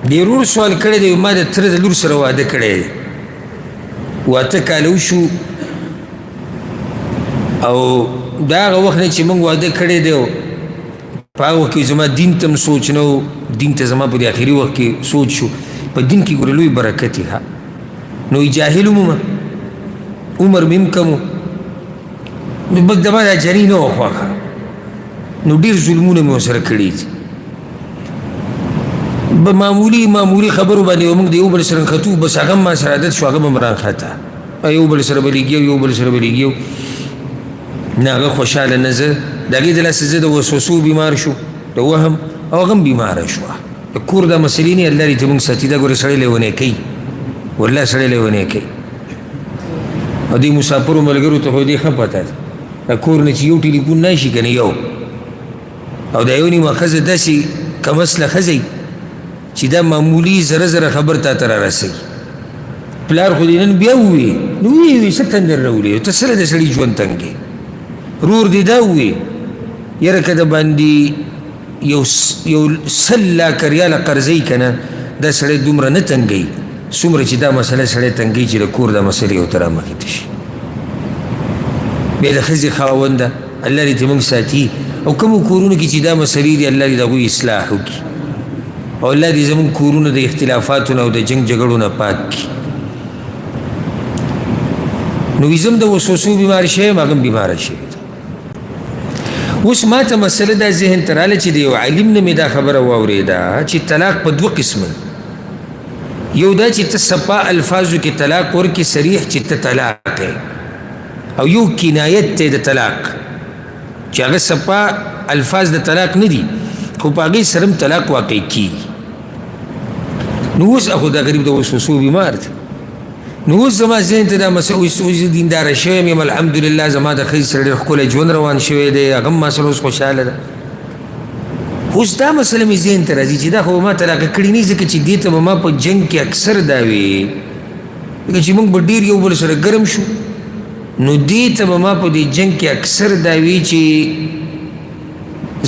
دې ورور سوال کړی دی ما د تره د لور سره واده کړی دی 8 کاله وشو او دا هغه وخت نه چې موږ واده کړی دی په هغه وخت کې زما دین ته هم سوچ نه و دین ته زما په دې آخري وخت کې سوچ شو په دین کې ګوره لوی برکت یې ها نو جاهل هم عمر مې هم کم و نو بس زما دا جري نه وه خوښه نو ډېر ظلمونه مې ورسره کړي دي معمولي خبرو باندې موږ د یو بل سره نښتو بس هغه هم ما سره عادت شو هغه به م رانښته یو بل سره به لګیو یو بل سره به لګیو نه هغه خوشحاله نه زه د هغې د لاسه زه د وسوسو بیمار شو د وهم او هغه هم بیماره شوه د کور دا مسلې نه الله دې ته موږ ساتي دا ګوره سړی لیونی کوي والله سړی لیونی کوي او دې مسافرو ملګرو ته خو دې ښه پته ده د کور نه چې یو ټلیفون نه شي که نه یو او د یو نیمه ښځه داسې کمسله ښځه چې دا معمولي زره زره خبر تا ته رارسوي پلار خو دې نن بیا ووایي نو ویې څه تندر راوړې ته سره د سړي ژوند تنګې رور دې دا ووایي یاره که د باندې یو 100 لاکه ریاله قرضوي که نه دا سړی دومره نه تنګوي څومره چې دا مسله سړی تنګوي چې د کور دا مسلې ورته رامخې ته شي بیا د ښځې خاونده الله دې ته موږ ساتي او کومو کورونو کې چې دا مسلې دي الله دې د هغوی اصلاح وکړي او الله دې زموږ کورونه د اختلافاتو نه او د جنګ جګړو نه پاک کړي نو وي زم د وسوسو بیمار شوی هغه هم بیماره شوی اوس ما ته مسله دا ذهن ته راله چې د یو عالم نه مې دا خبره واورېده چې طلاق په 2 قسمه یو دا چې ته صفا الفاظو کې طلاق ورکې صریح چې ته طلاق او یو کنایت دی د طلاق چې هغه صفا الفاظ د طلاق نه دي خو په هغې سره هم طلاق واقع کېږي نو اوس خو دا غریب د وسوسو بیمار دی نو اوس زما ذهن ته دا مسله اوس دینداره شوی یم الحمدلله زما د ښځې سره ډېر ښکلی ژوند روان شوی دی هغه هم ما سره اوس خوشحاله ده اوس دا مسله مې ذهن ته راځي چې دا خو به ما طلاقه کړې نه ځکه چې دې ته به ما په جنګ کې اکثر دا وي ځکه چې موږ به ډېر یو بل سره ګرم شو نو دې ته به ما په دې جنګ کې اکثر دا وي چې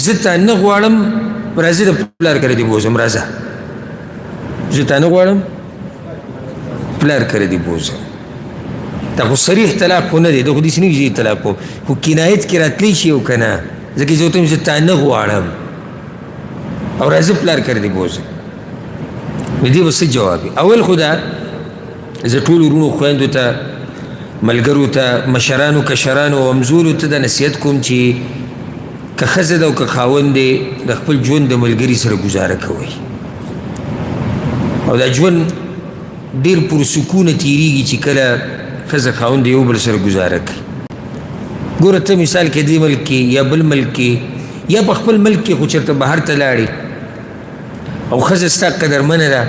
زه تا نه غواړم راځه د پلار کره دې بوځم راځه زه تا نه غواړم پلار کره دې بوځم دا خو صریح طلاق خو نه دی دا خو داسې نه وي چې طلاق کوم خو کنایت کې راتلی شي او که نه ځکه زه ورته وایم زه تا نه غواړم او راځه پلار کره دې بوځم نو دې به څه جواب وي اول خو دا زه ټولو وروڼو خویندو ته ملګرو ته مشرانو کشرانو او همزولو ته دا نصیحت کوم چې که ښځه ده او که خاوند دی د خپل ژوند د ملګري سره ګزاره کوئ او دا ژوند ډېر پرسکونه تېرېږي چې کله ښځه خاوند یو بل سره ګزاره کوي ګوره ته مثال کې دې ملک کې یا بل ملک کې یا په خپل ملک کې خو چېرته بهر ته لاړې او ښځه ستا قدرمنه ده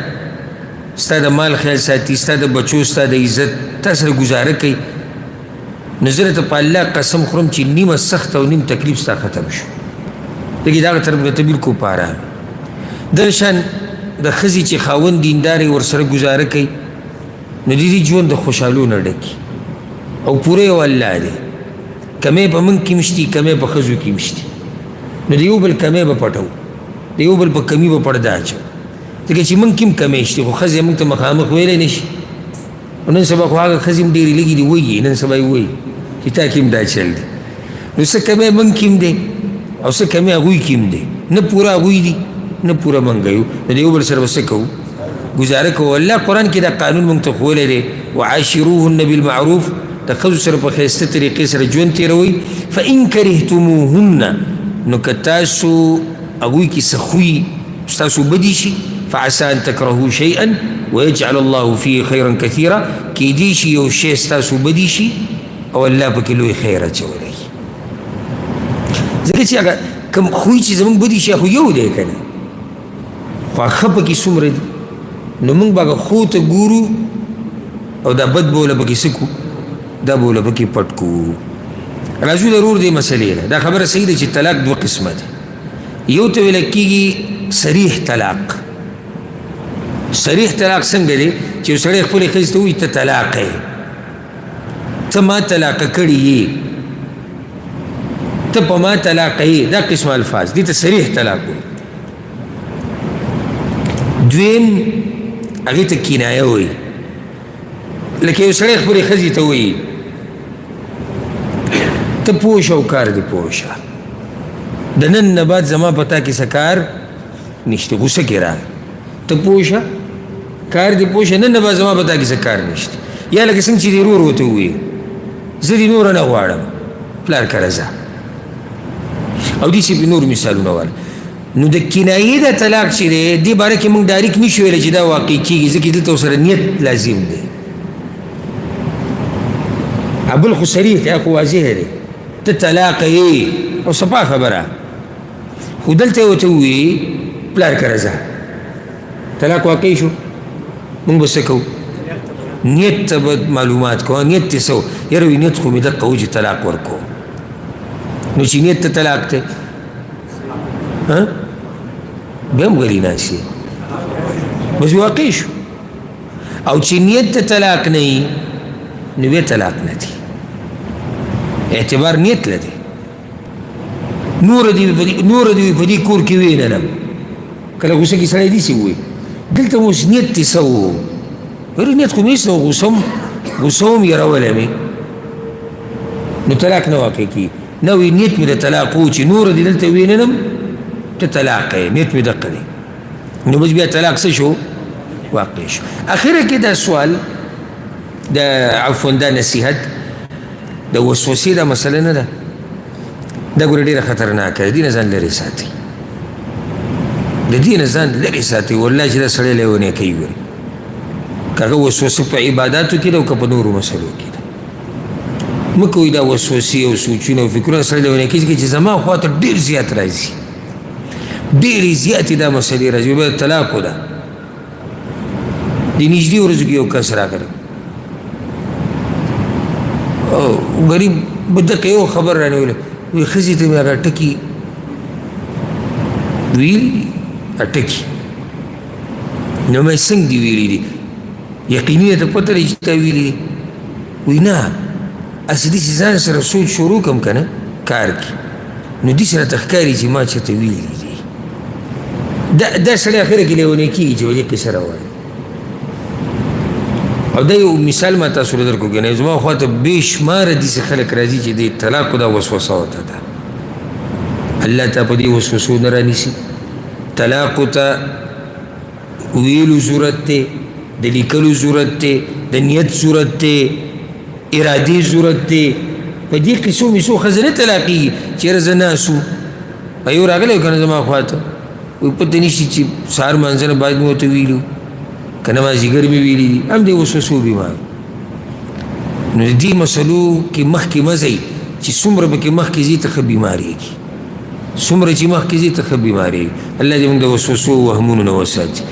ستا د مال خیال ساتي ستا د بچو ستا د عزت تا سره ګزاره کوي نو زه درته په الله قسم خورم چې نیمه سخت او نیم تکلیف ستا ختم شو لکه د هغه طرف نه ته بلکل په ارام دغه شان د ښځې چې خاوند دیندار یې ورسره ګزاره کوي نو د دې ژوند د خوشحالو نه ډکي او پوره یو الله دی کمی په موږ کې مشتي کمی په ښځو کې مشتي نو د یو بل کمی به پټو د یو بل په کمی به پرده اچو ځکه چې موږ کې هم کمی شتي خو ښځې موږ ته مخامخ ویلی نه شي او نن سبا خو هغه ښځې هم ډېرې لږې دي وایي نن سبا یې وایي چې تا کې هم دا چل دی نو څه کمی موږ کې هم دی او څه کمی هغوی کې هم دی نه پوره هغوی دي نه پوره موږ یو نو د یو بل سره به څه کوو ګزاره کوو الله قرآن کې دا قانون موږ ته ښوولی دی وعاشروهن بالمعروف د ښځو سره په ښایسته طریقې سره ژوند تېروئ فإن کرهتموهن نو که تاسو هغوی کې څه خوی ستاسو بدي شي فعسى ان تكرهوا شيئا ويجعل الله فيه خيرا كثيرا کیدی شي یو شی ستاسو بدي شي او الله پکې لوی خیر اچولی ځکه چې هغه کوم خوی چې زموږ بدي شي خو یو دی که نه خو ښه پکې څومره دي نو موږ به هغه ښو ته ګورو او دا بد به وله پکې څه کړو دا به وله پکې پټ کړو راځو ضرور دې مسلې نه دا خبره صحیح ده چې طلاق 2 قسمه دی یو ته ویل کېږي صریح طلاق صریح طلاق څنګه دی چې یو سړی خپلې ښځې ته ووایي ته طلاق یې ته ما طلاقه کړې یې ته په ما طلاق یې دا قسم الفاظ دې ته صریح طلاق وایي دویم هغې ته کنایه وایي، لکه یو سړی خپلې ښځې ته وایي ته پوه شه او کار دې پوه شه، د نن نه بعد زما په تا کې څه کار نشته، غوسه کې راغی، ته پوه شه کار دې پوه شه، نن نه بعد زما په تا کې څه کار نشته. یا لکه څنګه چې دې ورور ورته ووایي زه دې نوره نه غواړم پلار کره ځه، او دې چې نور مثالونه وال. نو د کنایې د طلاق چې دی دې باره کې موږ ډایرکټ نشو ویلی چې دا واقع کېږي، ځکه دلته ورسره نیت لازم دی. بل خو صریح دی، خو واضح دی، ته طلاق یې او صفا خبره، خو دلته ورته ووایي پلار کره ځه، طلاق واقع شو، موږ به څه کوو؟ نیت ته به معلومات کوو، نیت یې څه و؟ یاره وایي نیت خو مې دقه و چې طلاق ورکوو. نو چې نیت ته طلاق دی بیا هم غلي ناست یې، بس واقع شو. او چې نیت ته طلاق نه وي نو بیا طلاق نه دی، اعتبار نیت لدی. نور دی په دې کور کې ویننم، کله غوسه کې سړی داسې ووایي دلته اوس نیت دې څه و؟ ویل نیت خو مې هېڅ نه و، غوسه هم یېرولی مې، نو طلاق نه واقع کېږي. نه وي نیت مې د طلاق و چې نور دې دلته ویننم ته طلاق یې، نیت مې دقه دی، نو بس بیا طلاق څه شو؟ واقع شو. اخره کې دا سوال د عفوا دا نصیحت د وسوسې دا مسله نه ده، دا ګوره ډېره خطرناکه ده، دې نه ځان لرې ساتي، د دې نه ځان لرې ساتي. والله چې دا سړی لیونی کوي، ګورې که هغه وسوسه په عباداتو کې ده او که په نورو مسلو کې ده. مه کوئ دا وسوسې او سوچونه او فکرونه سړی لیونی کوي، چې زما خوا ته ډېر زیات راځي، ډېرې زیاتې دا مسلې راځي. بیا طلاقو ده، د نږدې ورځو کې یو کس راغلی غریب به دقه یو خبر رانیولی، وایي ښځې ته مې هغه ټکي ویلي دي، ټکي نو مې څنګه دي ویلي دي؟ یقیني ده پته لري چې تا ویلي دي؟ وایي نه هسې داسې ځان سره سوچ شروع کړم که نه کار کې، نو داسې راته ښکاري چې ما چېرته ویلي دي. دا سړی اخره کې لیونی کېږي چې ولې قصه راوایي. او دا یو مثال ما تاسو له درکو کنه، زما خوا ته بې شماره داسې خلک راځي چې د طلاقو دا وسوسه ورته ده. الله ته په دې وسوسو نه رانیسي. طلاقو ته ویلو ضرورت دی، د لیکلو ضرورت دی، د نیت ضرورت دی، ارادې ضرورت دی. په دې قصو میسو ښځه نه طلاقېږي. چېرې زه ناست وم یو راغلی و که نه زما خوا ته، وایي پته نشته چې سهار مانځه نه باید مې ورته ویلي که نه مازدیګر مې ویلي دي، هم دې وسوسو بیمار. نو د دې مسلو کې مخکې مه ځئ چې څومره پکې مخکې ځي ته ښه بیمارېږي، څومره چې مخکې ځي ته ښه بیمارېږي. الله دې موږ د وسوسو وهمونو نه وساتي.